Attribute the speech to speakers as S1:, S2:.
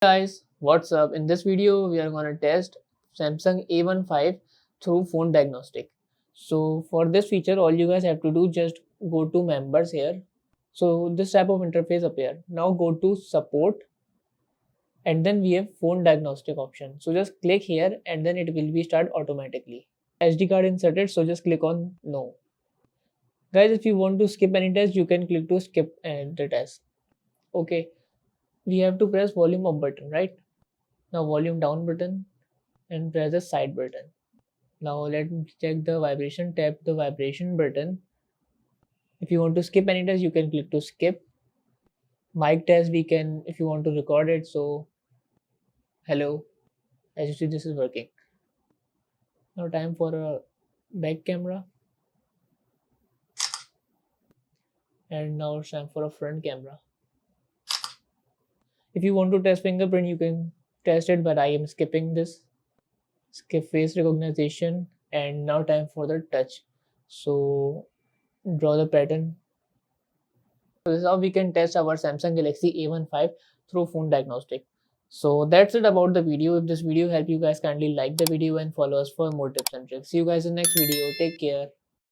S1: Guys, what's up? In this video we are going to test Samsung A15 through phone diagnostic. So for this feature all you guys have to do, just go to members here. So this type of interface appear. Now go to support and then we have phone diagnostic option. So just click here and then it will be start automatically. SD card inserted, so just click on no. Guys, if you want to skip any test you can click to skip the test. Okay, we have to press volume up button, right? Now volume down button and press the side button. Now let me check the vibration, tap the vibration button. If you want to skip any test you can click to skip. Mic test we can, if you want to record it, so hello, as you see this is working. Now time for a back camera, and now it's time for a front camera. If you want to test fingerprint you can test it, but I am skipping this. Skip face recognition, and now time for the touch. So draw the pattern. So this is how we can test our Samsung Galaxy A15 through phone diagnostic. So that's it about the video. If this video helped you guys, kindly like the video and follow us for more tips and tricks. See you guys in the next video. Take care.